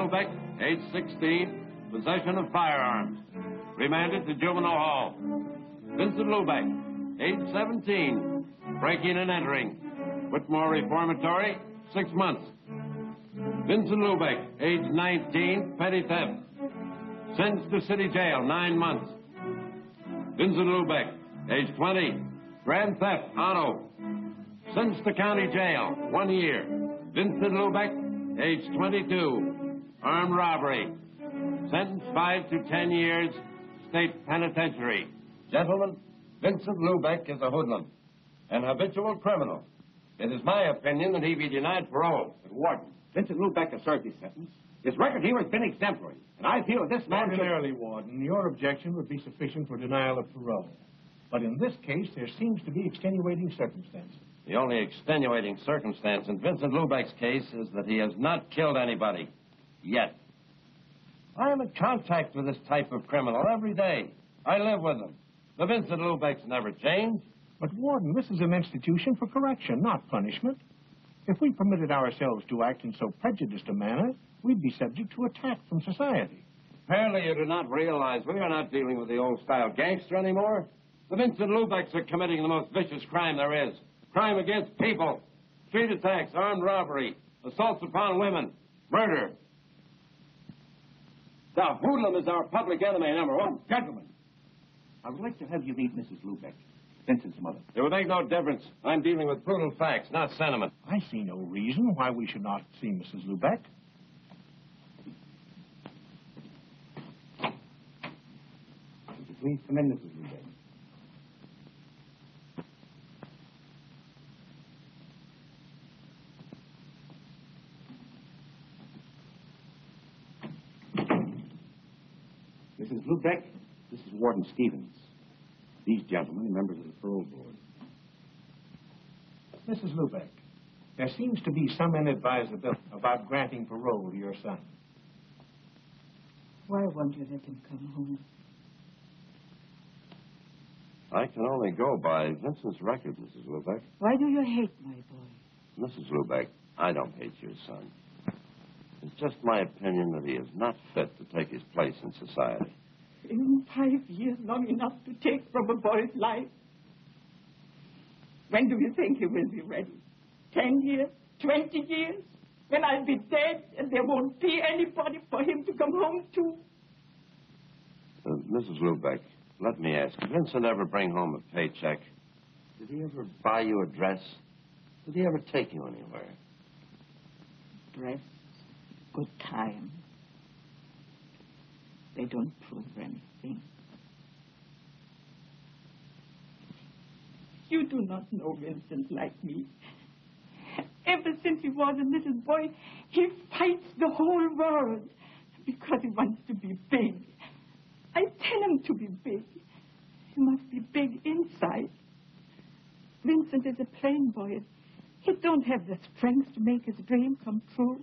Lubeck, age 16, possession of firearms. Remanded to juvenile hall. Vincent Lubeck, age 17, breaking and entering. Whitmore Reformatory, 6 months. Vincent Lubeck, age 19, petty theft. Sentenced to city jail, 9 months. Vincent Lubeck, age 20, grand theft, auto. Sentenced to county jail, 1 year. Vincent Lubeck, age 22, armed robbery. Sentenced 5 to 10 years, state penitentiary. Gentlemen, Vincent Lubeck is a hoodlum, an habitual criminal. It is my opinion that he be denied parole. But, Warden, Vincent Lubeck has served his sentence. His record here has been exemplary, and I feel that this man Ordinarily, Warden, your objection would be sufficient for denial of parole. But in this case, there seems to be extenuating circumstances. The only extenuating circumstance in Vincent Lubeck's case is that he has not killed anybody. Yet. I am in contact with this type of criminal every day. I live with him. The Vincent Lubeck's never changed. But, Warden, this is an institution for correction, not punishment. If we permitted ourselves to act in so prejudiced a manner, we'd be subject to attack from society. Apparently you do not realize we are not dealing with the old-style gangster anymore. The Vincent Lubecks are committing the most vicious crime there is. Crime against people, street attacks, armed robbery, assaults upon women, murder. The hoodlum is our public enemy #1. Gentlemen, I would like to have you meet Mrs. Lubeck, Vincent's mother. It would make no difference. I'm dealing with brutal facts, not sentiment. I see no reason why we should not see Mrs. Lubeck. Would you please come in, Mrs. Lubeck? Mrs. Lubeck, this is Warden Stevens. These gentlemen are members of the parole board. Mrs. Lubeck, there seems to be some inadvisability about granting parole to your son. Why won't you let him come home? I can only go by Vincent's record, Mrs. Lubeck. Why do you hate my boy? Mrs. Lubeck, I don't hate your son. It's just my opinion that he is not fit to take his place in society. In 5 years, long enough to take from a boy's life. When do you think he will be ready? 10 years? 20 years? When I'll be dead and there won't be anybody for him to come home to? Mrs. Lubeck, let me ask, did Vincent ever bring home a paycheck? Did he ever buy you a dress? Did he ever take you anywhere? Dress, good time. They don't prove anything. You do not know Vincent like me. Ever since he was a little boy, he fights the whole world because he wants to be big. I tell him to be big. He must be big inside. Vincent is a plain boy. He don't have the strength to make his dream come true.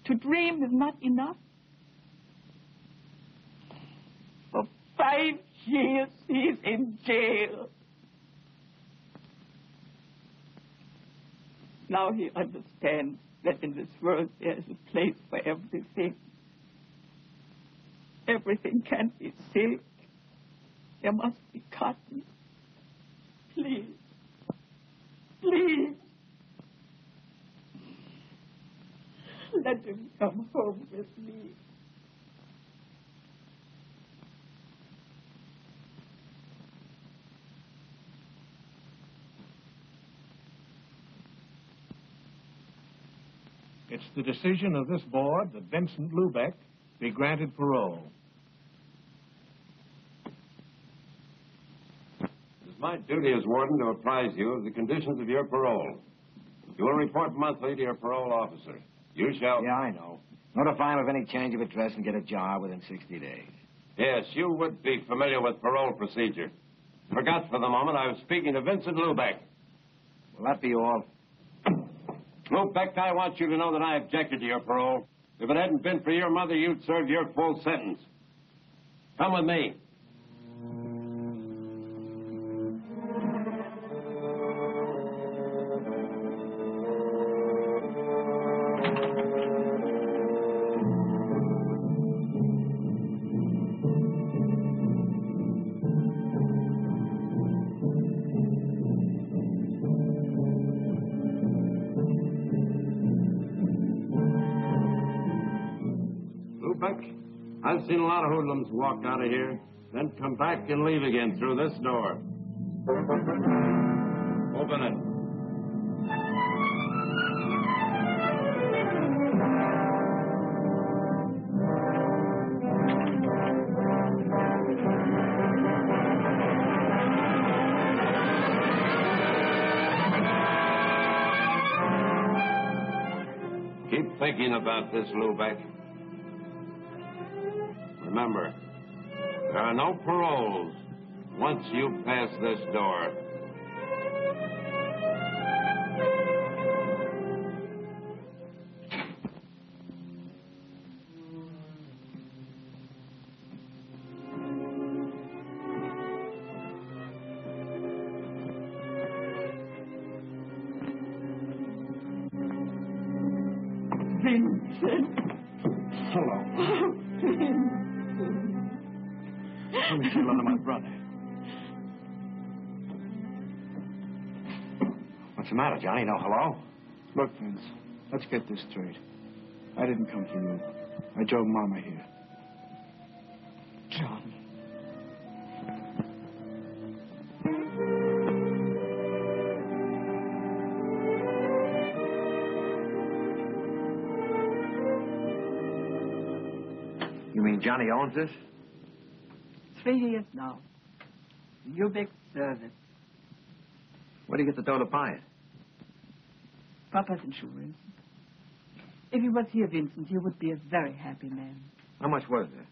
To dream is not enough. For 5 years, he's in jail. Now he understands that in this world there is a place for everything. Everything can't be silk. There must be cotton. Please. Please. Let him come home with me. It's the decision of this board that Vincent Lubeck be granted parole. It is my duty as warden to apprise you of the conditions of your parole. You will report monthly to your parole officer. You shall... Yeah, I know. Notify him of any change of address and get a job within 60 days. Yes, you would be familiar with parole procedure. Forgot for the moment I was speaking to Vincent Lubeck. Will that be all? Lubeck, I want you to know that I objected to your parole. If it hadn't been for your mother, you'd served your full sentence. Come with me. Nosseck. I've seen a lot of hoodlums walk out of here, then come back and leave again through this door. Open it. Keep thinking about this, Lubeck. Remember, there are no paroles once you pass this door. Vincent. Hello. Let me say hello to my brother. What's the matter, Johnny? No hello? Look, Vince, let's get this straight. I didn't come for you. I drove Mama here. Johnny. You mean Johnny owns this? 3 years now. Lubeck service. Where do you get the dough to buy it? Papa's insurance. If he was here, Vincent, he would be a very happy man. How much was it?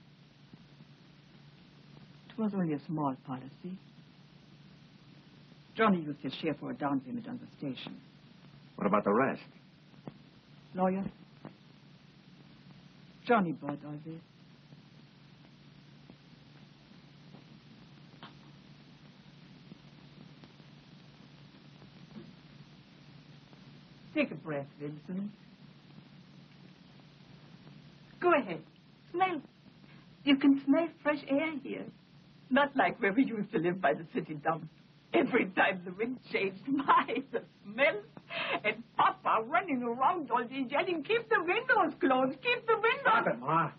It was only a small policy. Johnny used his share for a down payment on the station. What about the rest? Lawyer? Johnny bought all this. Take a breath, Vincent. Go ahead. Smell. You can smell fresh air here. Not like where we used to live by the city dump. Every time the wind changed, the smell. And Papa running around all day yelling, keep the windows closed, keep the windows... Stop it, Ma.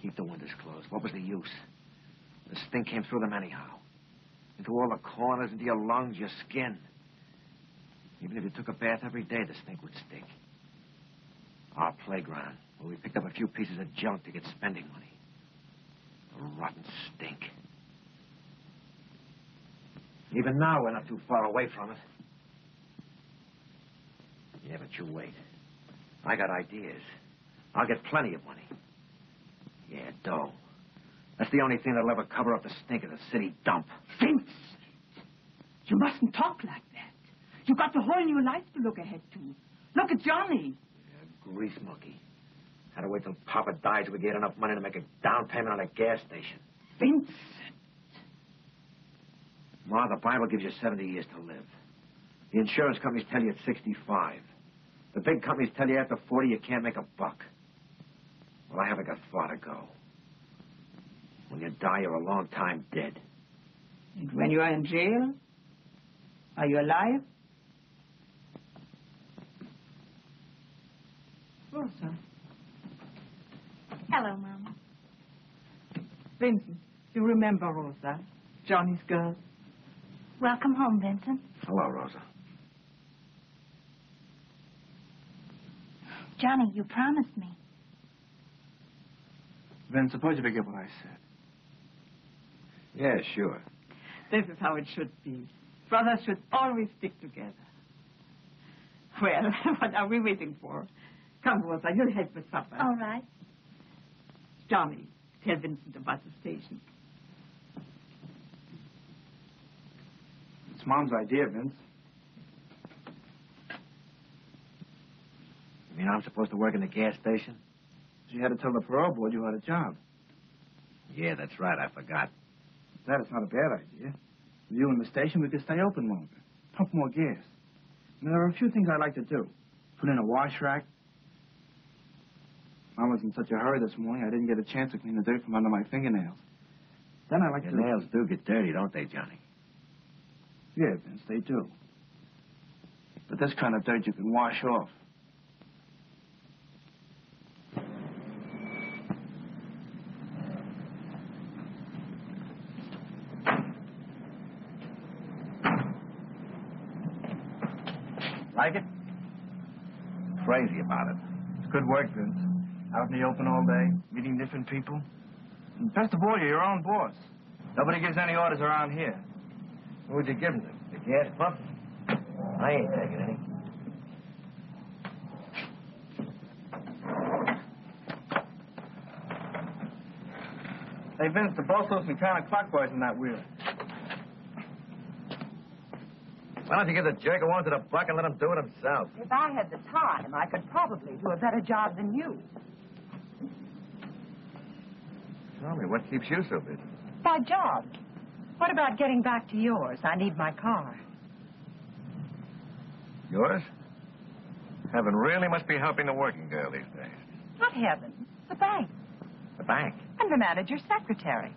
Keep the windows closed. What was the use? The stink came through them anyhow. Into all the corners, into your lungs, your skin. Even if you took a bath every day, the stink would stink. Our playground, where we picked up a few pieces of junk to get spending money. The rotten stink. Even now, we're not too far away from it. Yeah, but you wait. I got ideas. I'll get plenty of money. Yeah, dough. That's the only thing that'll ever cover up the stink of the city dump. Vince! You mustn't talk like that. You got the whole new life to look ahead to. Look at Johnny. Yeah, grease monkey. Had to wait till Papa dies till we get enough money to make a down payment on a gas station. Vincent! Ma, the Bible gives you 70 years to live. The insurance companies tell you it's 65. The big companies tell you after 40 you can't make a buck. Well, I haven't got far to go. When you die, you're a long time dead. And when you are in jail, are you alive? Rosa. Hello, Mama. Vincent, you remember Rosa, Johnny's girl? Welcome home, Vincent. Hello, Rosa. Johnny, you promised me. Vince, suppose you forget what I said. Yeah, sure. This is how it should be. Brothers should always stick together. Well, what are we waiting for? Come, Rosa, you'll help with supper. All right. Johnny, tell Vincent about the station. It's Mom's idea, Vince. You mean I'm supposed to work in the gas station? She had to tell the parole board you had a job. Yeah, that's right. I forgot. That is not a bad idea. With you in the station, we could stay open longer. Pump more gas. And there are a few things I'd like to do. Put in a wash rack. Mom was in such a hurry this morning, I didn't get a chance to clean the dirt from under my fingernails. Then I like Your to... nails do get dirty, don't they, Johnny? Yeah, Vince, they do. But this kind of dirt you can wash off. Like it? Crazy about it. It's good work, Vince. Out in the open all day, meeting different people. And best of all, you're your own boss. Nobody gives any orders around here. What would you give them? The gas pump? I ain't taking any. Hey, Vince, the boss looks me counterclockwise in that wheel. Why don't you give the jerk a one to the buck and let him do it himself? If I had the time, I could probably do a better job than you. Tell me, what keeps you so busy? My job. What about getting back to yours? I need my car. Yours? Heaven really must be helping the working girl these days. Not heaven. The bank. The bank? I'm the manager's secretary.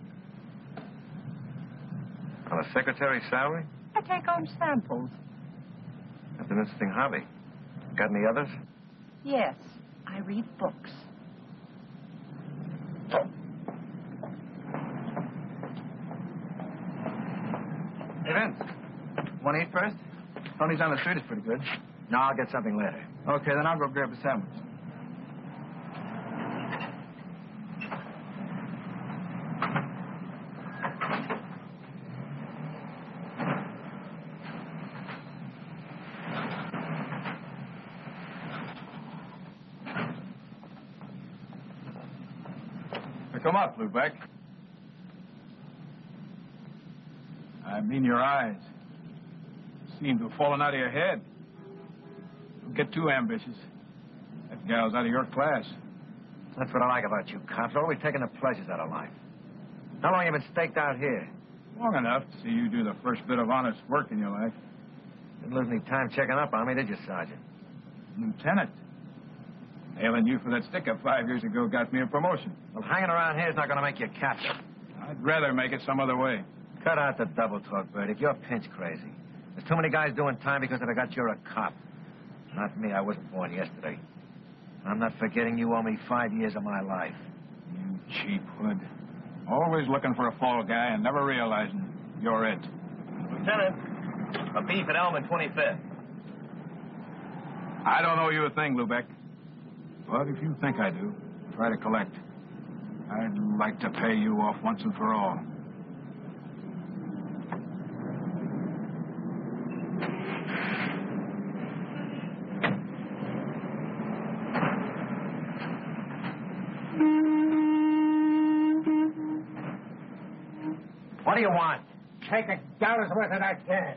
On a secretary's salary? I take home samples. That's an interesting hobby. Got any others? Yes, I read books. Hey, Vince, want to eat first? Tony's on the street is pretty good. No, I'll get something later. Okay, then I'll go grab a sandwich. Come up, Lubeck. I mean your eyes. Seem to have fallen out of your head. Don't get too ambitious. That gal's out of your class. That's what I like about you cops. Always taking the pleasures out of life. How long you been staked out here? Long enough to see you do the first bit of honest work in your life. Didn't lose any time checking up on me, did you, Sergeant? Lieutenant. Hailing you for that stick-up 5 years ago got me a promotion. Well, hanging around here is not going to make you captain. I'd rather make it some other way. Cut out the double talk, Bertie. You're pinch crazy. There's too many guys doing time because of the gut you're a cop. Not me. I wasn't born yesterday. I'm not forgetting you owe me 5 years of my life. You cheap hood. Always looking for a fall guy and never realizing you're it. Lieutenant, a beef at Elm and 25th. I don't owe you a thing, Lubeck. But if you think I do, try to collect. I'd like to pay you off once and for all. What do you want? Take $1 worth of that gas.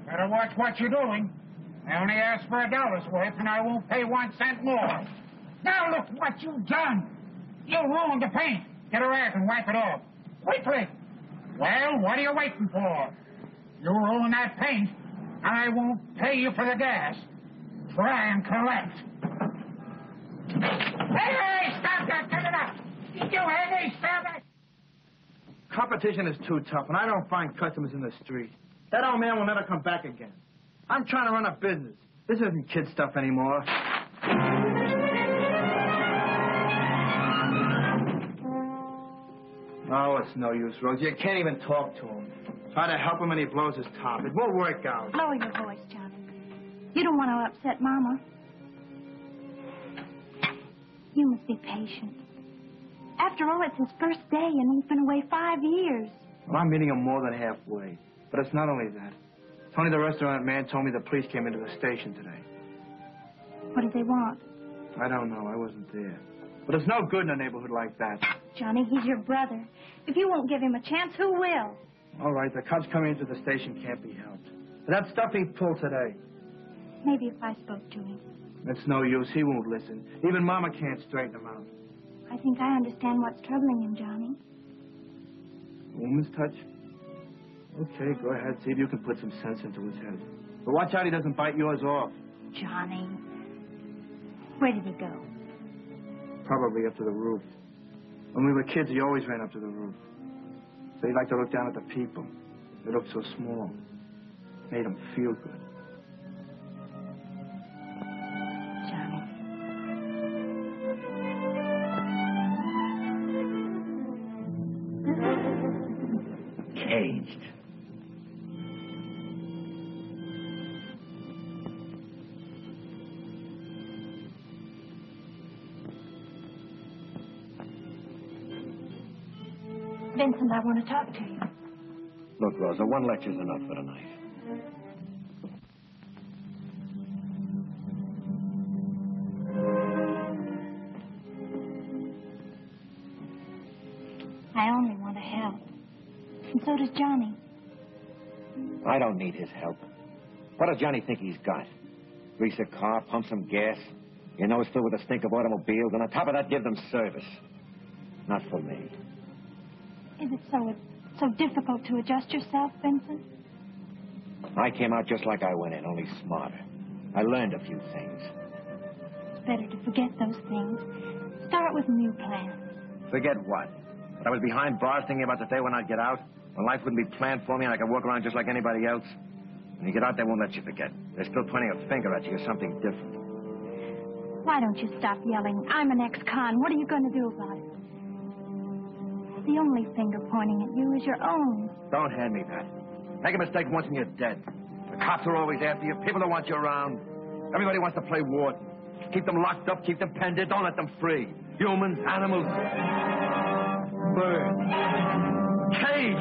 Better watch what you're doing. I only asked for $1 worth, and I won't pay 1 cent more. Now look what you've done. You ruined the paint. Get a rag and wipe it off. Quickly. Well, what are you waiting for? You ruin that paint, and I won't pay you for the gas. Try and collect. Hey, stop that! Get it up! You hear me? Stop it! Competition is too tough, and I don't find customers in the street. That old man will never come back again. I'm trying to run a business. This isn't kid stuff anymore. Oh, it's no use, Rose. You can't even talk to him. Try to help him and he blows his top. It won't work out. Lower your voice, Johnny. You don't want to upset Mama. You must be patient. After all, it's his first day and he's been away 5 years. Well, I'm meeting him more than halfway. But it's not only that. Tony, the restaurant man, told me the police came into the station today. What did they want? I don't know. I wasn't there. But it's no good in a neighborhood like that. Johnny, he's your brother. If you won't give him a chance, who will? All right, the cops coming into the station can't be helped. But that stuff he pulled today. Maybe if I spoke to him. It's no use. He won't listen. Even Mama can't straighten him out. I think I understand what's troubling him, Johnny. Woman's touch? Okay, go ahead. See if you can put some sense into his head. But watch out he doesn't bite yours off. Johnny. Where did he go? Probably up to the roof. When we were kids, he always ran up to the roof. So he liked to look down at the people. They looked so small. Made him feel good. Johnny. caged. Vincent, I want to talk to you. Look, Rosa, one lecture's enough for tonight. I only want to help. And so does Johnny. I don't need his help. What does Johnny think he's got? Grease a car, pump some gas. You know it's filled with the stink of automobiles, and on top of that, give them service. Not for me. Is it so difficult to adjust yourself, Vincent? I came out just like I went in, only smarter. I learned a few things. It's better to forget those things. Start with new plans. Forget what? That I was behind bars thinking about the day when I'd get out? When life wouldn't be planned for me and I could walk around just like anybody else? When you get out, they won't let you forget. They're still pointing a finger at you or something different. Why don't you stop yelling? I'm an ex-con. What are you going to do about it? The only finger pointing at you is your own. Don't hand me that. Make a mistake once and you're dead. The cops are always after you. People don't want you around. Everybody wants to play warden. Keep them locked up, keep them penned in. Don't let them free. Humans, animals, birds, caves.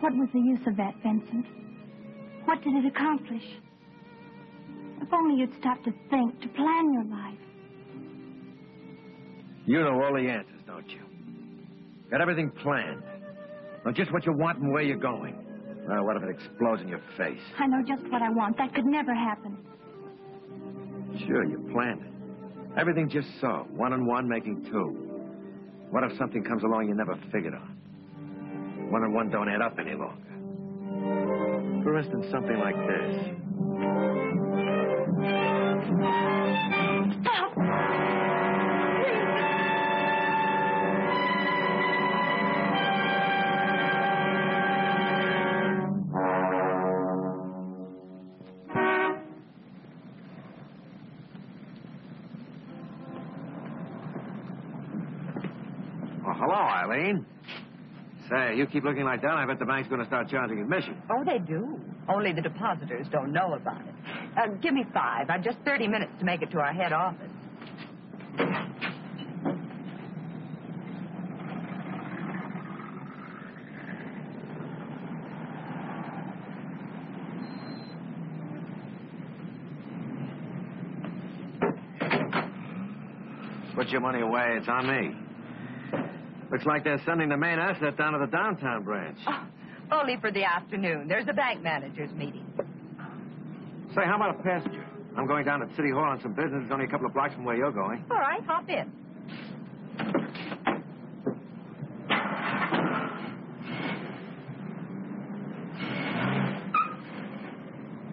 What was the use of that, Vincent? What did it accomplish? If only you'd stop to think, to plan your life. You know all the answers, don't you? Got everything planned. Know just what you want and where you're going. Well, what if it explodes in your face? I know just what I want. That could never happen. Sure, you planned it. Everything just so. 1 and 1 making 2. What if something comes along you never figured on? 1 and 1 don't add up any longer. For instance, something like this. Stop! Oh, hello, Allene. Say, you keep looking like that, I bet the bank's going to start charging admission. Oh, they do. Only the depositors don't know about it. Give me 5. I've just 30 minutes to make it to our head office. Put your money away, it's on me. Looks like they're sending the main asset down to the downtown branch. Oh, only for the afternoon. There's a bank manager's meeting. Say, how about a passenger? I'm going down to City Hall on some business. It's only a couple of blocks from where you're going. All right, hop in.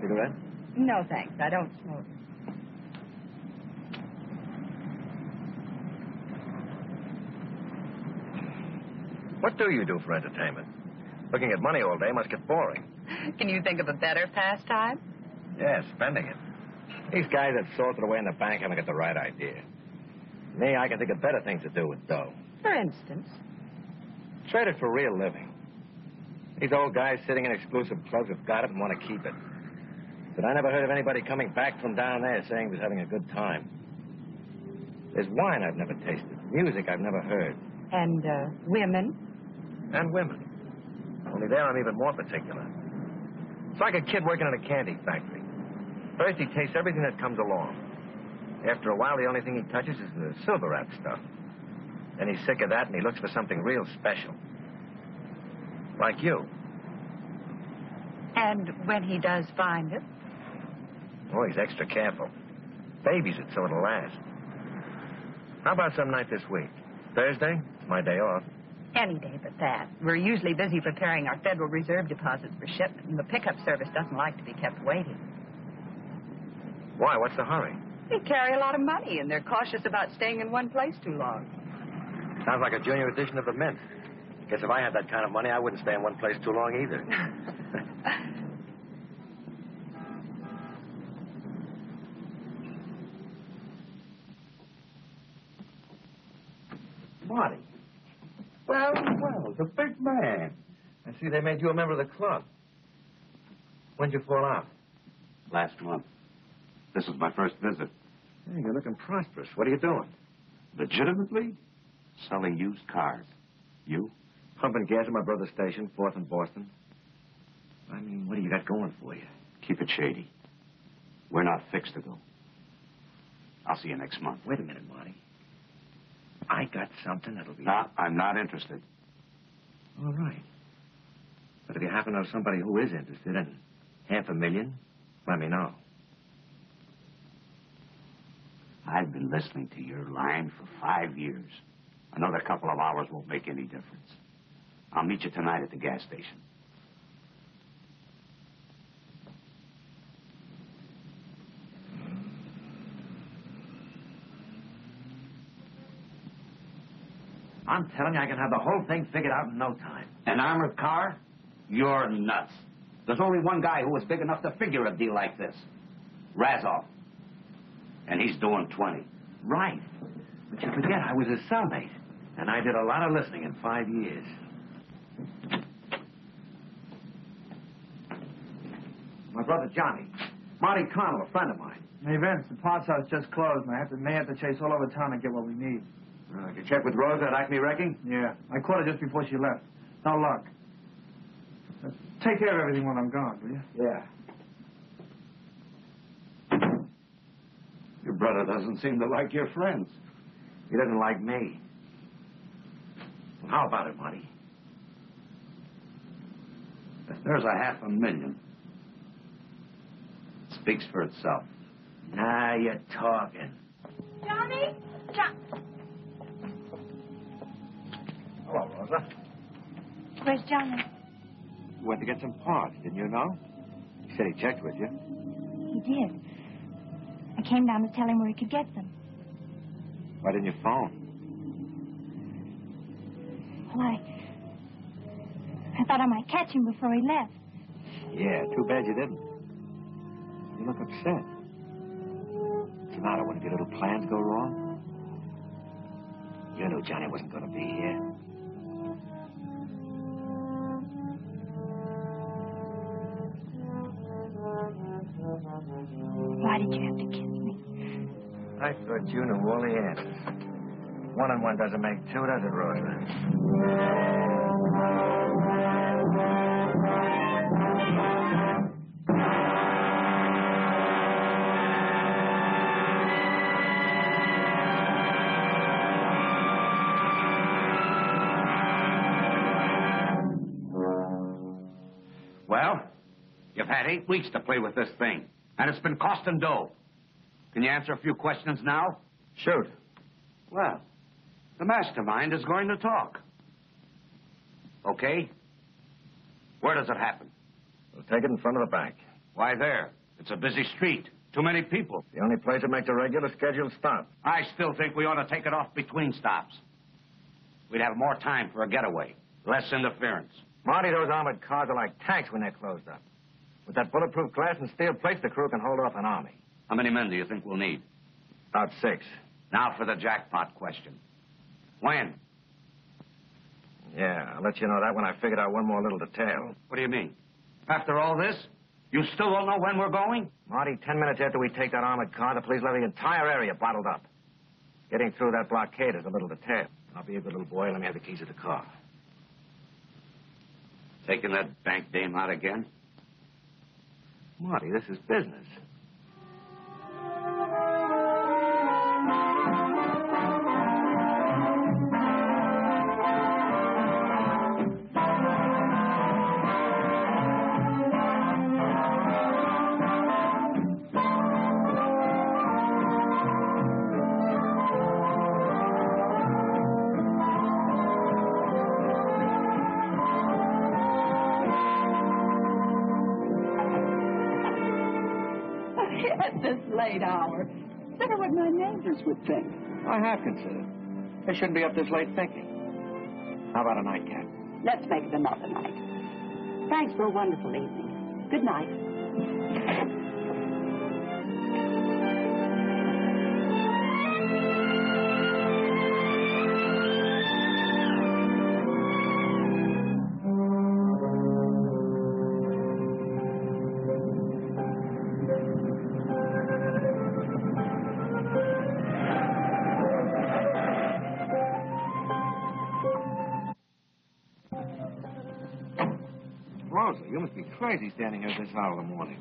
Cigarette? No, thanks. I don't smoke. What do you do for entertainment? Looking at money all day must get boring. Can you think of a better pastime? Yeah, spending it. These guys that salted away in the bank haven't got the right idea. Me, I can think of better things to do with dough. For instance? Trade it for real living. These old guys sitting in exclusive clubs have got it and want to keep it. But I never heard of anybody coming back from down there saying he was having a good time. There's wine I've never tasted, music I've never heard. And, women? And women. Only there I'm even more particular. It's like a kid working in a candy factory. First he tastes everything that comes along. After a while, the only thing he touches is the silver wrap stuff. Then he's sick of that and he looks for something real special. Like you. And when he does find it? Oh, he's extra careful. Babies it so it'll last. How about some night this week? Thursday? It's my day off. Any day but that. We're usually busy preparing our Federal Reserve deposits for shipment, and the pickup service doesn't like to be kept waiting. Why? What's the hurry? They carry a lot of money, and they're cautious about staying in one place too long. Sounds like a junior edition of the Mint. Guess if I had that kind of money, I wouldn't stay in one place too long either. Marty. Well, the big man. I see they made you a member of the club. When'd you fall out? Last month. This is my first visit. Hey, you're looking prosperous. What are you doing? Legitimately? Selling used cars. You? Pumping gas at my brother's station, 4th and Boston. I mean, what do you got going for you? Keep it shady. We're not fixed to go. I'll see you next month. Wait a minute, Marty. I got something that'll be... No, I'm not interested. All right. But if you happen to know somebody who is interested in $500,000, let me know. I've been listening to your line for 5 years. Another couple of hours won't make any difference. I'll meet you tonight at the gas station. I'm telling you, I can have the whole thing figured out in no time. An armored car? You're nuts. There's only one guy who was big enough to figure a deal like this. Razov. And he's doing 20. Right. But you forget, I was his cellmate. And I did a lot of listening in 5 years. My brother Johnny. Marty Connell, a friend of mine. Hey, Vince, the parts house just closed, and I may have to chase all over town to get what we need. You check with Rosa at Acme Wrecking? Yeah, I caught her just before she left. No luck. Take care of everything when I'm gone, will you? Yeah. Your brother doesn't seem to like your friends. He doesn't like me. Well, how about it, Marty? If there's $500,000, it speaks for itself. Now you're talking. Johnny? Hello, Rosa. Where's Johnny? You went to get some parts, didn't you know? He said he checked with you. He did. I came down to tell him where he could get them. Why didn't you phone? Well, I thought I might catch him before he left. Yeah, too bad you didn't. You look upset. What's the matter? One of your little plans go wrong? You knew Johnny wasn't going to be here. Why did you have to kiss me? I thought you knew all the answers. 1 and 1 doesn't make 2, does it, Rosa? Well, you've had 8 weeks to play with this thing, and it's been costing dough. Can you answer a few questions now? Shoot. Well, the mastermind is going to talk. Okay? Where does it happen? We'll take it in front of the bank. Why there? It's a busy street. Too many people. The only place that makes a regular scheduled stop. I still think we ought to take it off between stops. We'd have more time for a getaway. Less interference. Marty, those armored cars are like tanks when they're closed up. With that bulletproof glass and steel plates, the crew can hold off an army. How many men do you think we'll need? About 6. Now for the jackpot question. When? Yeah, I'll let you know that when I figured out one more little detail. What do you mean? After all this, you still don't know when we're going? Marty, 10 minutes after we take that armored car, the police will have the entire area bottled up. Getting through that blockade is a little detail. I'll be a good little boy and let me have the keys of the car. Taking that bank dame out again? Marty, this is business. At this late hour. Consider what my neighbors would think. I have considered. They shouldn't be up this late thinking. How about a nightcap? Let's make it another night. Thanks for a wonderful evening. Good night. Rosa, you must be crazy standing here at this hour of the morning.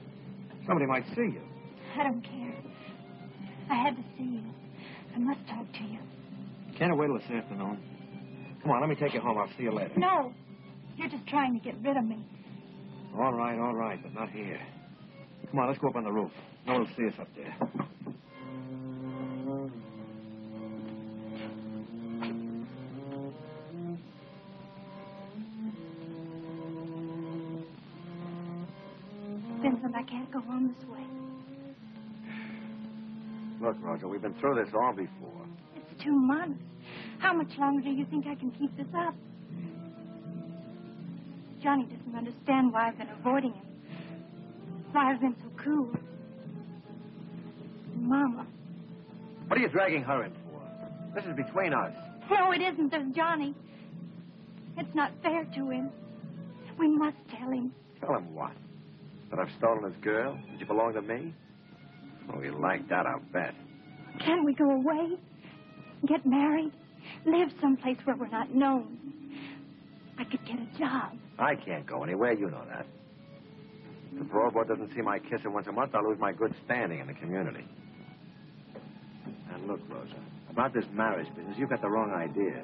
Somebody might see you. I don't care. I had to see you. I must talk to you. Can't it wait till this afternoon? Come on, let me take you home. I'll see you later. No. You're just trying to get rid of me. All right, but not here. Come on, let's go up on the roof. No one will see us up there. Vincent, I can't go on this way. Look, Rosa, we've been through this all before. It's 2 months. How much longer do you think I can keep this up? Johnny doesn't understand why I've been avoiding him. Why I've been so cool. Mama. What are you dragging her in for? This is between us. No, it isn't. There's Johnny. It's not fair to him. We must tell him. Tell him what? That I've stolen his girl? That you belong to me? Oh, he'll like that, I'll bet. Can't we go away? Get married? Live someplace where we're not known? I could get a job. I can't go anywhere, you know that. If the parole board doesn't see my kisser once a month, I'll lose my good standing in the community. And look, Rosa, about this marriage business, you've got the wrong idea.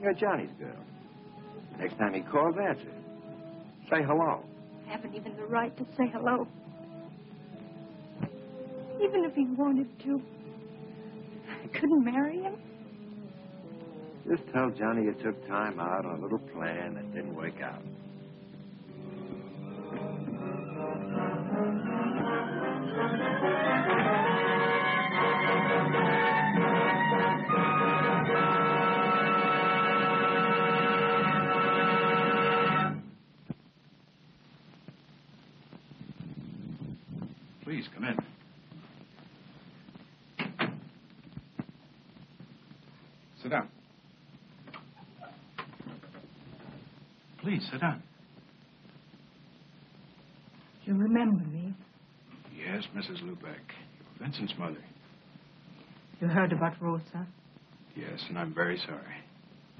You're Johnny's girl. Next time he calls, answer. Say hello. I haven't even the right to say hello. Even if he wanted to, I couldn't marry him. Just tell Johnny you took time out on a little plan that didn't work out. Please, come in. Sit down. Please, sit down. You remember me? Yes, Mrs. Lubeck. You're Vincent's mother. You heard about Rosa? Yes, and I'm very sorry.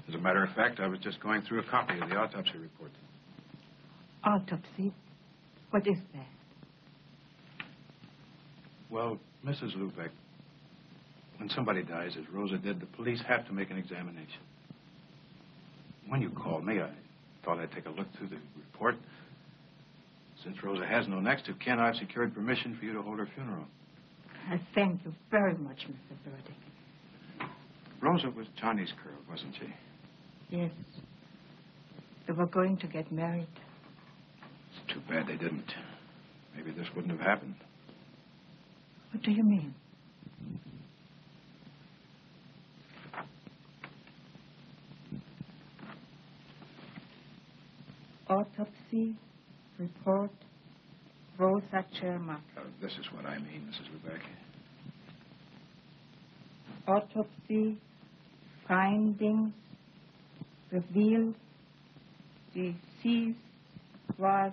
As a matter of fact, I was just going through a copy of the autopsy report. Autopsy? What is that? Well, Mrs. Lubeck, when somebody dies, as Rosa did, the police have to make an examination. When you called me, I thought I'd take a look through the report. Since Rosa has no next of kin, I've secured permission for you to hold her funeral. I thank you very much, Mr. Burdick. Rosa was Johnny's girl, wasn't she? Yes. They were going to get married. It's too bad they didn't. Maybe this wouldn't have happened. What do you mean? Autopsy report, Rosa Chermak. This is what I mean, Mrs. Lubeck. Autopsy findings revealed deceased was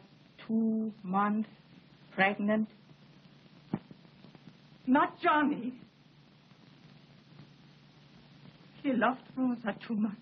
2 months pregnant. Not Johnny. He loved Rosa too much.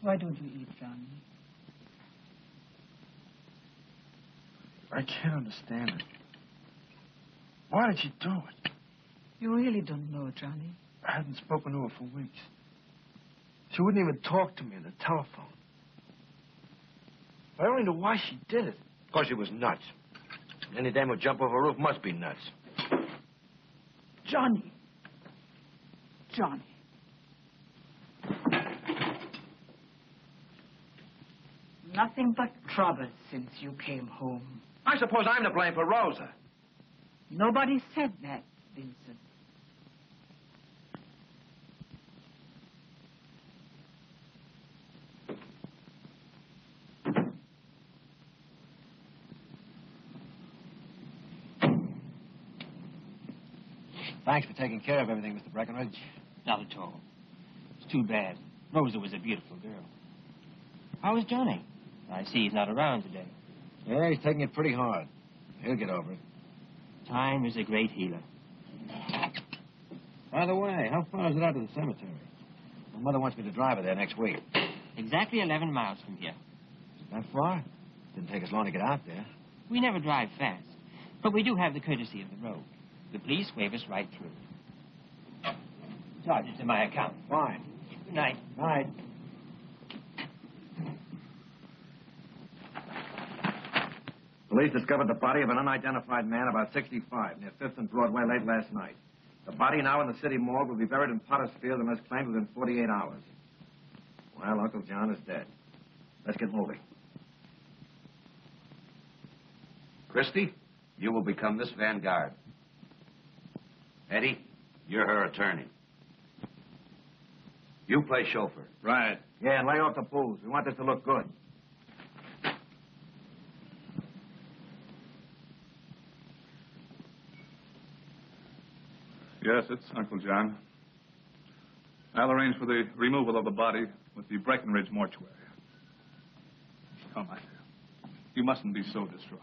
Why don't you eat, Johnny? I can't understand it. Why did she do it? You really don't know, Johnny. I hadn't spoken to her for weeks. She wouldn't even talk to me on the telephone. I only know why she did it. Because she was nuts. Any dame who jump over a roof must be nuts. Johnny. Johnny. Nothing but trouble since you came home. I suppose I'm to blame for Rosa. Nobody said that, Vincent. Thanks for taking care of everything, Mr. Breckenridge. Not at all. It's too bad. Rosa was a beautiful girl. How is Johnny? I see he's not around today. Yeah, he's taking it pretty hard. He'll get over it. Time is a great healer. By the way, how far is it out to the cemetery? My mother wants me to drive her there next week. Exactly 11 miles from here. Is it that far? Didn't take us long to get out there. We never drive fast, but we do have the courtesy of the road. The police wave us right through. Charge it to my account. Fine. Good night. Night. Police discovered the body of an unidentified man about 65 near 5th and Broadway late last night. The body now in the city morgue will be buried in Potter's Field and is claimed within 48 hours. Well, Uncle John is dead. Let's get moving. Christie, you will become Miss Vanguard. Eddie, you're her attorney. You play chauffeur. Right. Yeah, and lay off the booze. We want this to look good. Yes, it's Uncle John. I'll arrange for the removal of the body with the Breckenridge mortuary. Come, my dear. You mustn't be so distraught.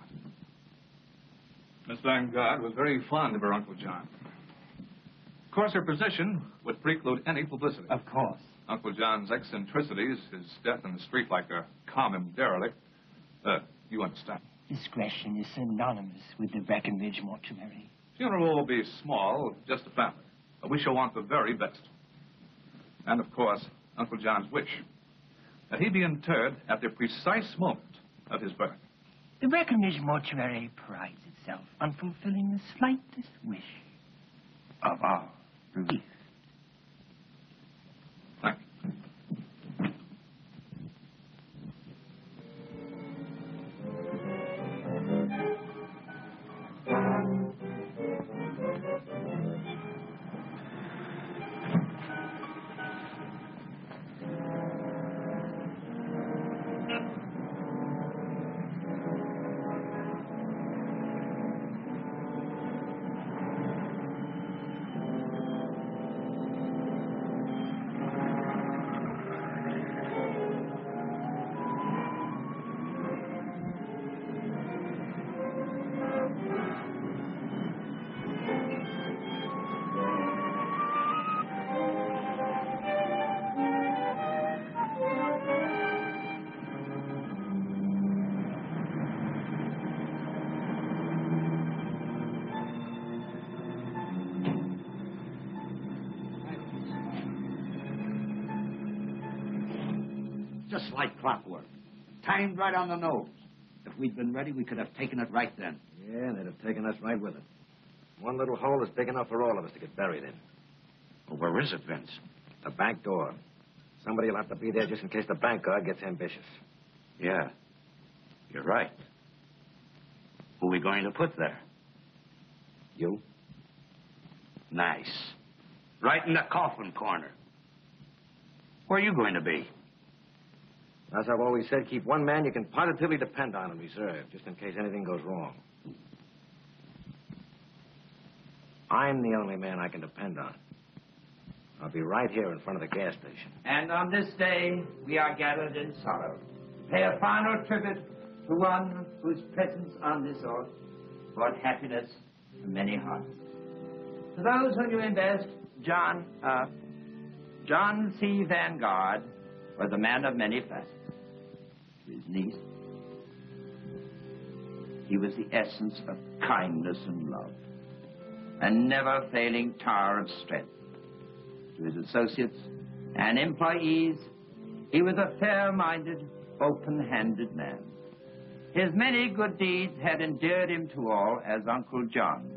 Miss Vanguard was very fond of her Uncle John. Of course, her position would preclude any publicity. Of course. Uncle John's eccentricities, his death in the street like a common derelict, you understand. Discretion is synonymous with the Breckenridge mortuary. Funeral will be small, just a family. But we shall want the very best. And, of course, Uncle John's wish that he be interred at the precise moment of his birth. The Breckenridge mortuary prides itself on fulfilling the slightest wish of our bereaved. Thank you. Just like clockwork. Timed right on the nose. If we'd been ready, we could have taken it right then. Yeah, they'd have taken us right with it. One little hole is big enough for all of us to get buried in. Well, where is it, Vince? The back door. Somebody will have to be there just in case the bank guard gets ambitious. Yeah, you're right. Who are we going to put there? You? Nice. Right in the coffin corner. Where are you going to be? As I've always said, keep one man you can positively depend on in reserve, just in case anything goes wrong. I'm the only man I can depend on. I'll be right here in front of the gas station. And on this day, we are gathered in sorrow to pay a final tribute to one whose presence on this earth brought happiness to many hearts. To those who knew him best, John C. Vanguard was a man of many facets. To his niece, he was the essence of kindness and love, a never-failing tower of strength. To his associates, and employees, he was a fair-minded, open-handed man. His many good deeds had endeared him to all as Uncle John.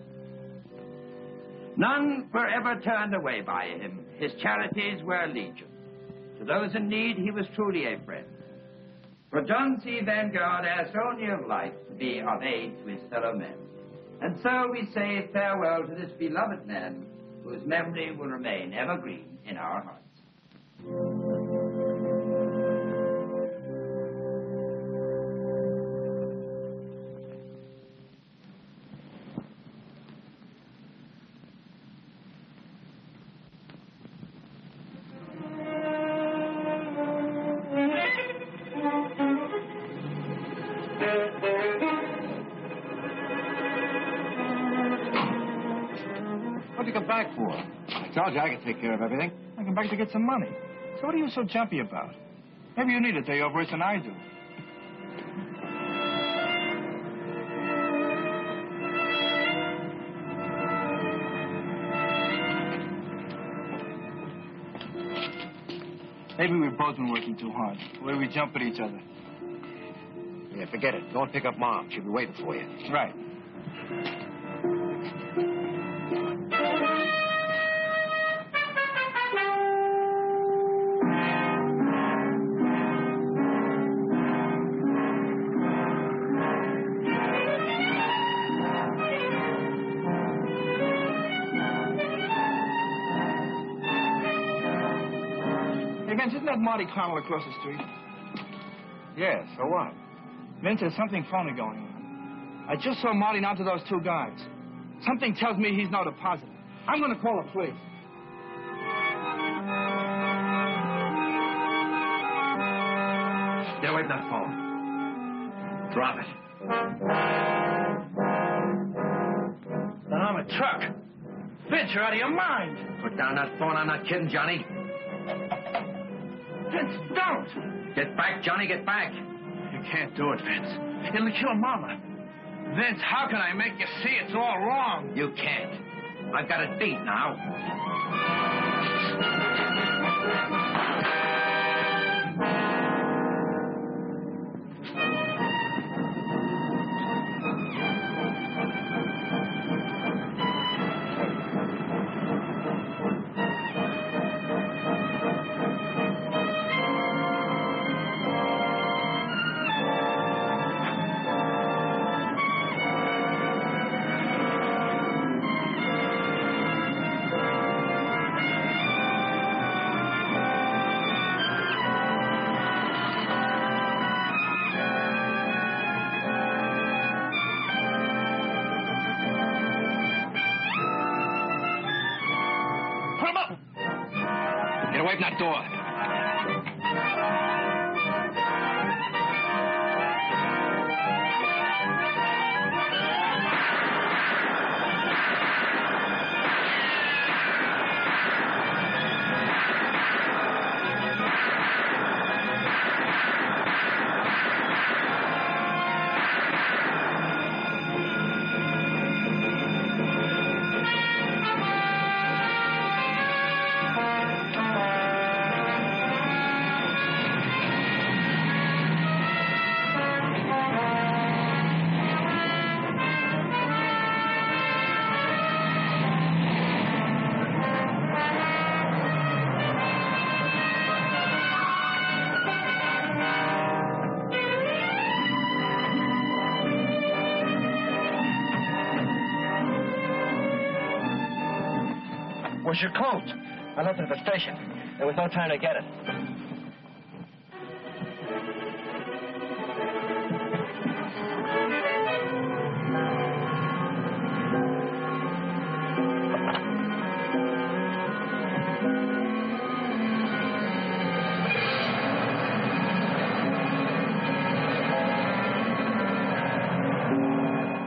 None were ever turned away by him. His charities were legion. To those in need, he was truly a friend. For John C. Vanguard asked only of life to be of aid to his fellow men. And so we say farewell to this beloved man, whose memory will remain evergreen in our hearts. What'd you come back for? I told you I could take care of everything. I came back to get some money. So what are you so jumpy about? Maybe you need a day off worse than I do. Maybe we've both been working too hard. The way we jump at each other. Yeah, forget it. Go and pick up Mom. She'll be waiting for you. Right. Hey, Vince, isn't that Marty Connell across the street? Yeah, so what? Vince, there's something phony going on. I just saw Marty down to those two guys. Something tells me he's no depositor. I'm going to call the police. Get away from that phone. Drop it. Then I'm a truck. Vince, you're out of your mind. Put down that phone. I'm not kidding, Johnny. Vince, don't. Get back, Johnny. Get back. You can't do it, Vince. It'll kill Mama. Vince, how can I make you see it's all wrong? You can't. I've got it beat now. Open that door. Where's your coat? I left it at the station. There was no time to get it.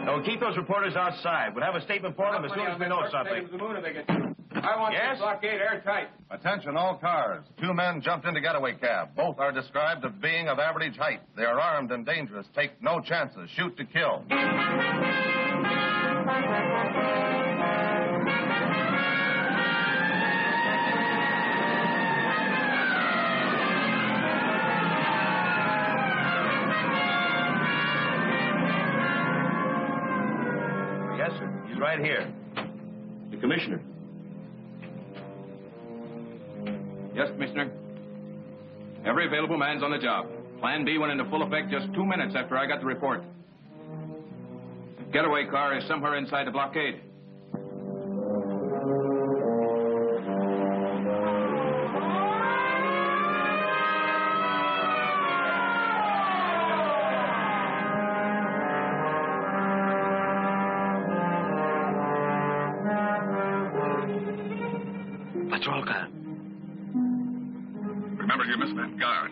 Now, we'll keep those reporters outside. We'll have a statement for them as soon as we know something. I want this blockade airtight. Attention, all cars. 2 men jumped into getaway cab. Both are described as being of average height. They are armed and dangerous. Take no chances. Shoot to kill. He's right here. The commissioner. Yes, Commissioner. Every available man's on the job. Plan B went into full effect just 2 minutes after I got the report. The getaway car is somewhere inside the blockade. Let's roll, Kyle. Remember, you missed that guard.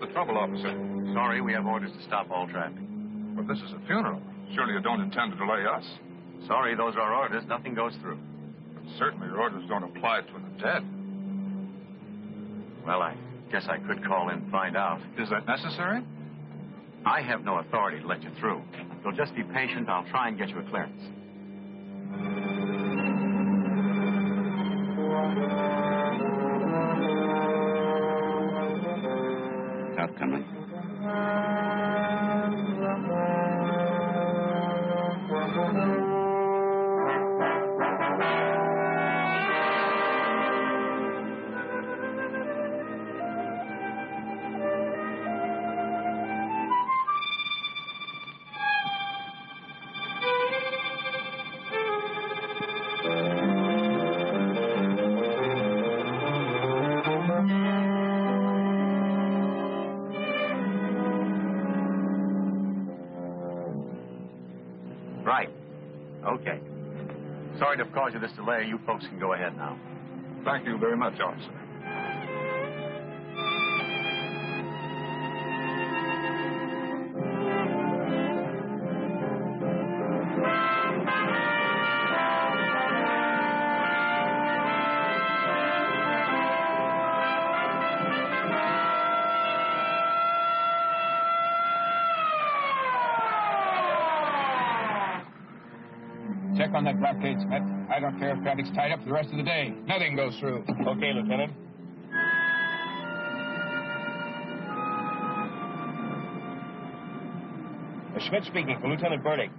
The trouble, officer. Sorry, we have orders to stop all traffic. But this is a funeral. Surely you don't intend to delay us. Sorry, those are our orders. Nothing goes through. But certainly your orders don't apply to the dead. Well, I guess I could call in and find out. Is that necessary? I have no authority to let you through. If you'll just be patient, I'll try and get you a clearance. Not coming. Right. Okay. Sorry to have caused you this delay. You folks can go ahead now. Thank you very much, officer. Check on that blockade, Smith. I don't care if traffic's tied up for the rest of the day. Nothing goes through. Okay, Lieutenant. Schmidt speaking for Lieutenant Burdick.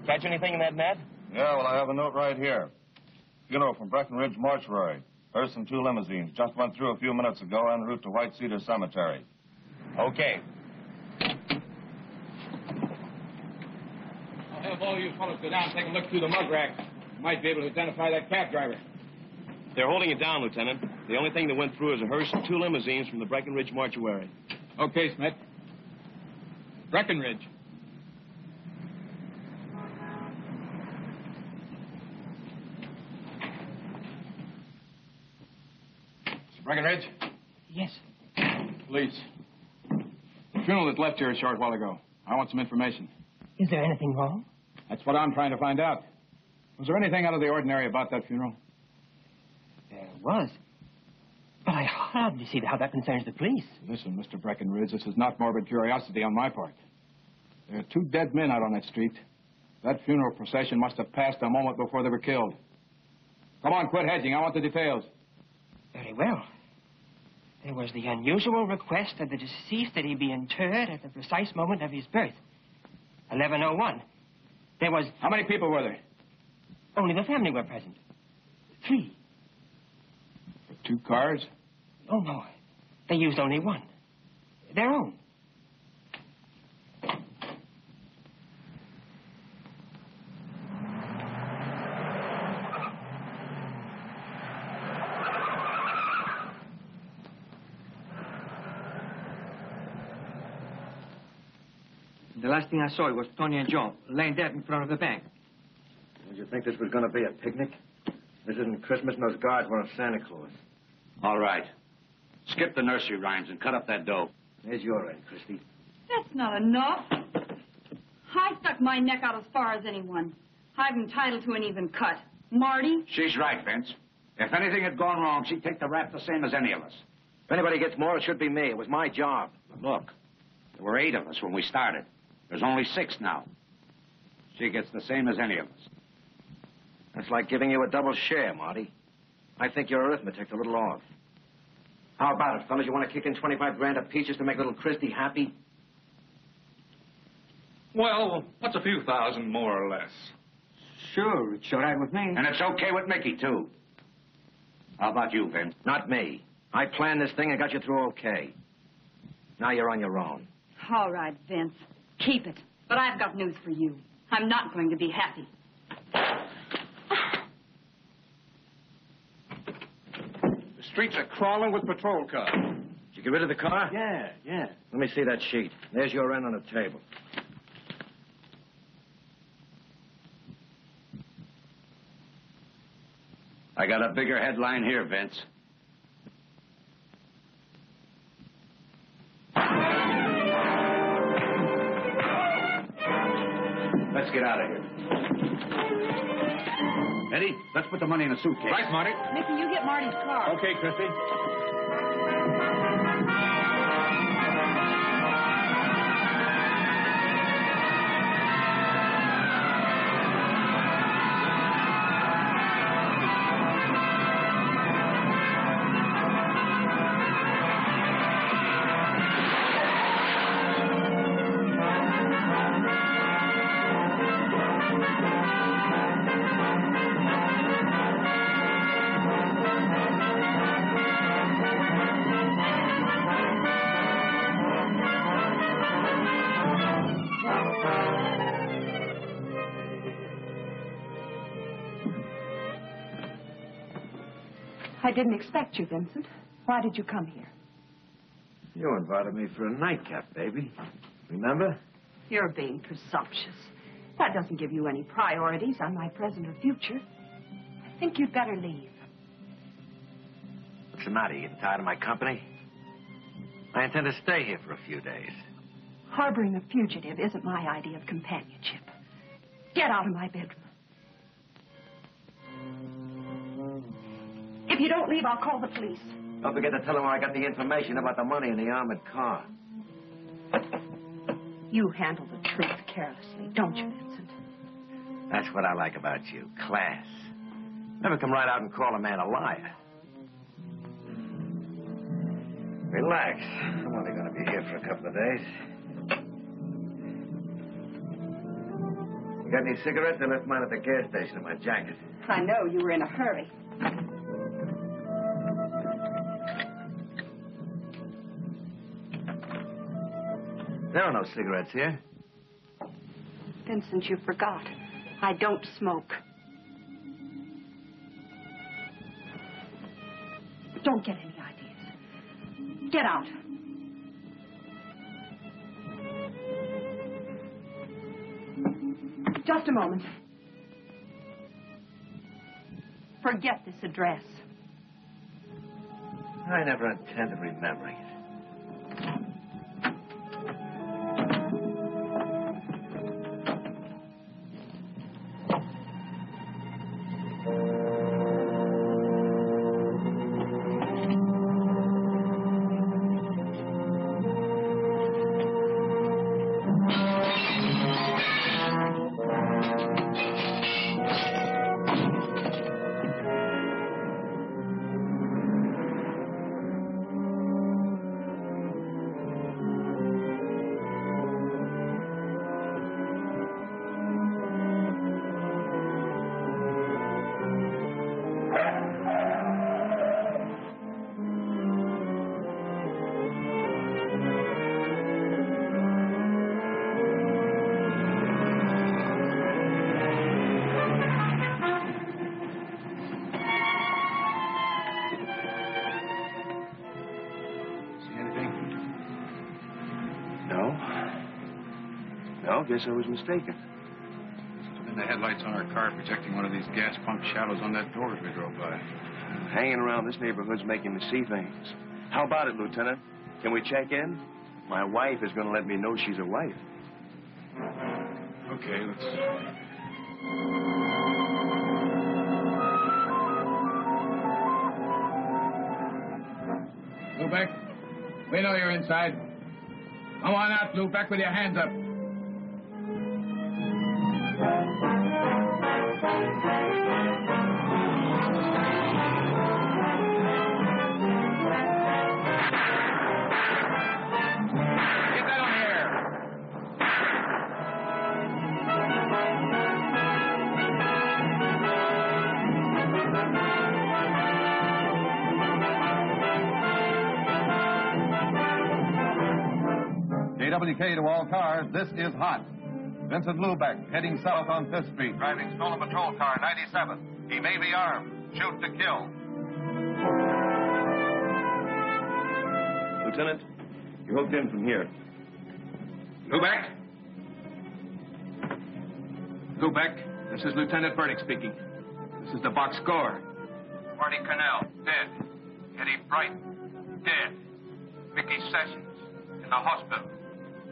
Catch anything in that net? Yeah, well, I have a note right here. Funeral from Breckenridge Mortuary. Hearse and 2 limousines. Just went through a few minutes ago en route to White Cedar Cemetery. Okay. I'll have all you fellows go down and take a look through the mug rack. Might be able to identify that cab driver. They're holding it down, Lieutenant. The only thing that went through is a hearse and 2 limousines from the Breckenridge Mortuary. Okay, Smith. Breckenridge. Mr. Breckenridge? Yes. Police. The funeral that left here a short while ago. I want some information. Is there anything wrong? That's what I'm trying to find out. Was there anything out of the ordinary about that funeral? There was. But I hardly see how that concerns the police. Listen, Mr. Breckenridge, this is not morbid curiosity on my part. There are 2 dead men out on that street. That funeral procession must have passed a moment before they were killed. Come on, quit hedging. I want the details. Very well. There was the unusual request of the deceased that he be interred at the precise moment of his birth. 11:01. There was... How many people were there? Only the family were present. 3. For 2 cars? Oh, no. They used only 1. Their own. The last thing I saw was Tony and Joe laying dead in front of the bank. Did you think this was going to be a picnic? This isn't Christmas, and those guards weren't Santa Claus. All right. Skip the nursery rhymes and cut up that dough. There's your end, Christy. That's not enough. I stuck my neck out as far as anyone. I'm entitled to an even cut. Marty? She's right, Vince. If anything had gone wrong, she'd take the rap the same as any of us. If anybody gets more, it should be me. It was my job. Look, there were 8 of us when we started. There's only 6 now. She gets the same as any of us. That's like giving you a double share, Marty. I think your arithmetic's a little off. How about it, fellas? You want to kick in 25 grand apiece just to make little Christy happy? Well, what's a few thousand more or less? Sure, it's all right with me. And it's okay with Mickey, too. How about you, Vince? Not me. I planned this thing and got you through okay. Now you're on your own. All right, Vince. Keep it. But I've got news for you. I'm not going to be happy. The streets are crawling with patrol cars. Did you get rid of the car? Yeah. Let me see that sheet. There's your end on the table. I got a bigger headline here, Vince. Let's get out of here. Eddie, let's put the money in a suitcase. Right, Marty. Mickey, you get Marty's car. Okay, Christy. I didn't expect you, Vincent. Why did you come here? You invited me for a nightcap, baby. Remember? You're being presumptuous. That doesn't give you any priorities on my present or future. I think you'd better leave. What's the matter? You tired of my company? I intend to stay here for a few days. Harboring a fugitive isn't my idea of companionship. Get out of my bedroom. If you don't leave, I'll call the police. Don't forget to tell them where I got the information about the money in the armored car. You handle the truth carelessly, don't you, Vincent? That's what I like about you. Class. Never come right out and call a man a liar. Relax. I'm only going to be here for a couple of days. You got any cigarettes? I left mine at the gas station in my jacket. I know you were in a hurry. There are no cigarettes here. Vincent, you forgot. I don't smoke. Don't get any ideas. Get out. Just a moment. Forget this address. I never intended remembering it. Guess I was mistaken. Something in the headlights on our car projecting one of these gas pump shadows on that door as we drove by. Hanging around this neighborhood's making me see things. How about it, Lieutenant? Can we check in? My wife is going to let me know she's a wife. Okay, let's... Lubeck, we know you're inside. Come on out, Lubeck, with your hands up. KWK to all cars, this is hot. Vincent Lubeck, heading south on 5th Street, driving stolen patrol car 97. He may be armed. Shoot to kill. Lieutenant, you're hooked in from here. Lubeck? Lubeck, this is Lieutenant Burdick speaking. This is the box score. Marty Connell, dead. Eddie Bright, dead. Mickey Sessions, in the hospital.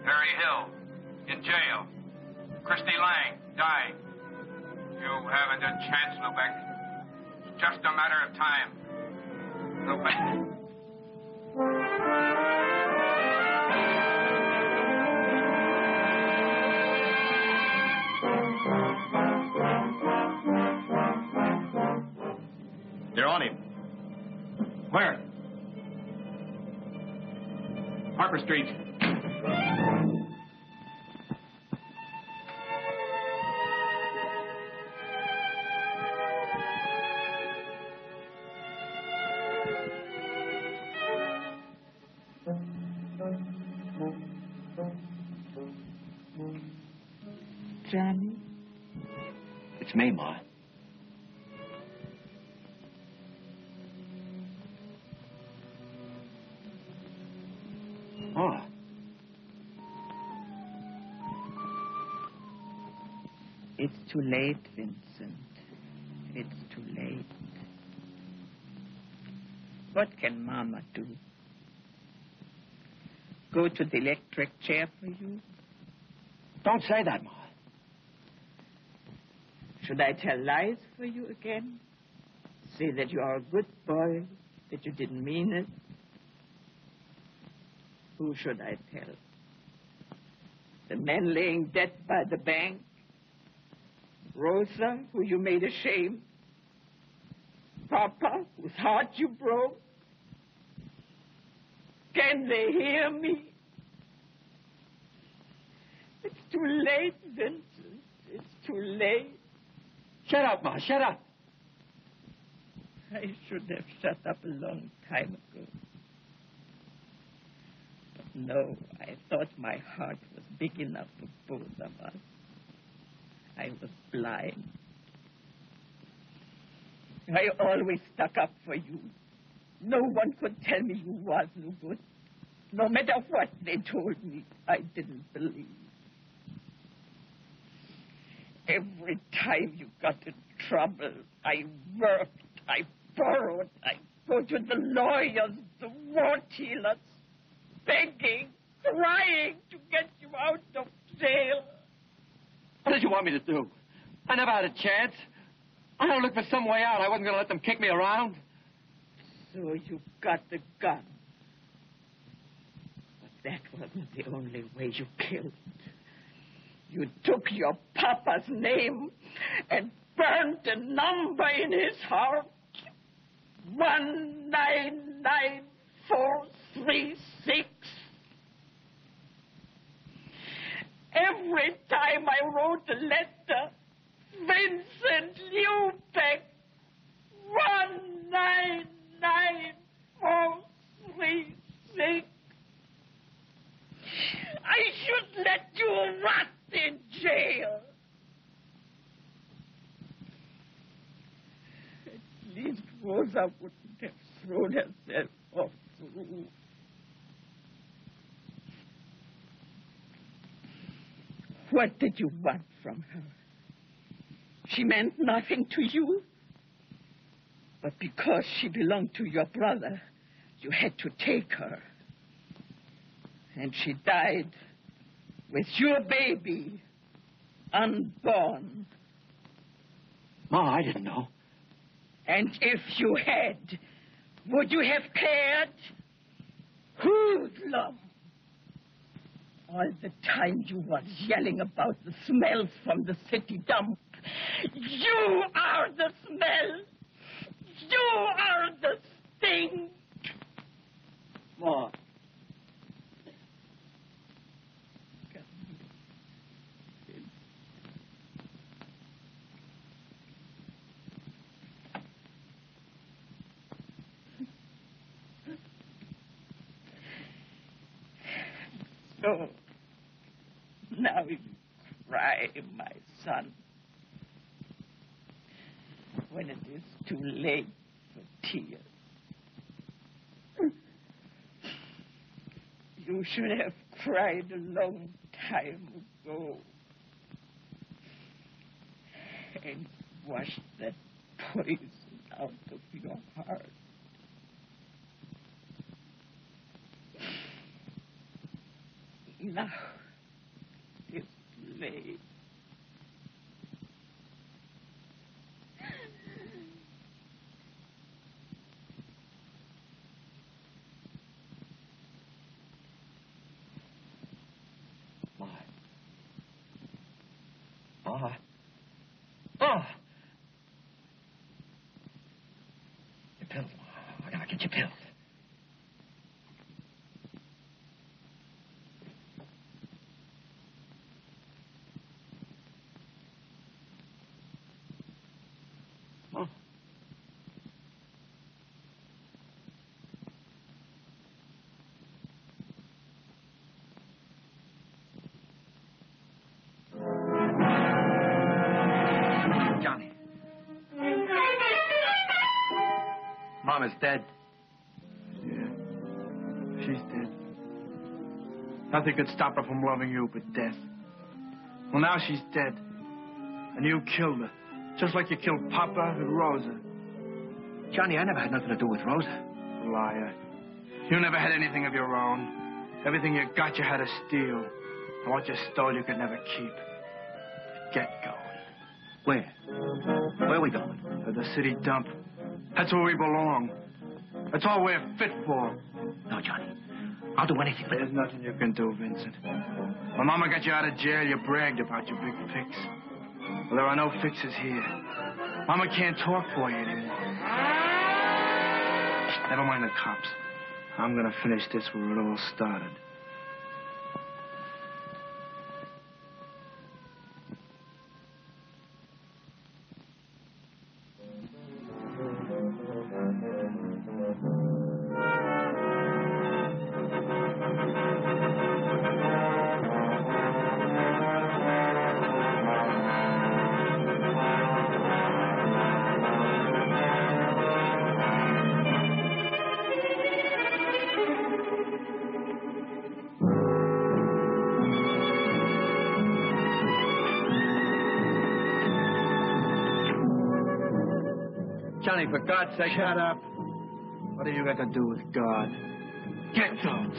Harry Hill, in jail. Christy Lang, dying. You haven't a chance, Lubeck. It's just a matter of time. Lubeck. They're on him. Where? Harper Street. Johnny? It's me, Ma. Oh. It's too late, Vincent. It's too late. What can Mama do? Go to the electric chair for you? Don't say that, Ma. Should I tell lies for you again? Say that you are a good boy, that you didn't mean it? Who should I tell? The man laying dead by the bank? Rosa, who you made ashamed? Papa, whose heart you broke? Can they hear me? It's too late, Vincent. It's too late. Shut up, Ma. Shut up. I should have shut up a long time ago. But no, I thought my heart was big enough for both of us. I was blind. I always stuck up for you. No one could tell me you was no good. No matter what they told me, I didn't believe. Every time you got in trouble, I worked, I borrowed, I go to the lawyers, the war dealers, begging, crying to get you out of jail. What did you want me to do? I never had a chance. I had to look for some way out. I wasn't going to let them kick me around. So you got the gun. But that wasn't the only way you killed. You took your papa's name and burned a number in his heart. 199436. Every time I wrote a letter, Vincent Lubeck, 199436. I should let you rot in jail. At least Rosa wouldn't have thrown herself off the roof. What did you want from her? She meant nothing to you. But because she belonged to your brother, you had to take her. And she died with your baby, unborn. Ma, I didn't know. And if you had, would you have cared? Hoodlum! All the time you was yelling about the smells from the city dump. You are the smell. You are the stink. Ma. So, Now you cry, my son. When it is too late for tears. You should have cried a long time ago. And washed that poison out of your heart. Now it's late. Oh! Your pills. I gotta get your pills. Oh. Johnny. Mom is dead. Yeah. She's dead. Nothing could stop her from loving you but death. Well, now she's dead. And you killed her. Just like you killed Papa and Rosa. Johnny, I never had nothing to do with Rosa. Liar. You never had anything of your own. Everything you got, you had to steal. And what you stole, you could never keep. Get going. Where? Where are we going? To the city dump. That's where we belong. That's all we're fit for. No, Johnny. I'll do anything. There's nothing you can do, Vincent. When Mama got you out of jail, you bragged about your big fix. Well, there are no fixes here. Mama can't talk for you anymore. Never mind the cops. I'm gonna finish this where it all started. Johnny, for God's sake... Shut up. What have you got to do with God? Get out.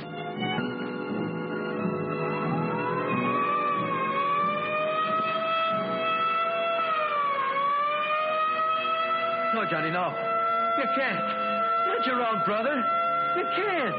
No, Johnny, no. You can't. You're your own brother. You can't.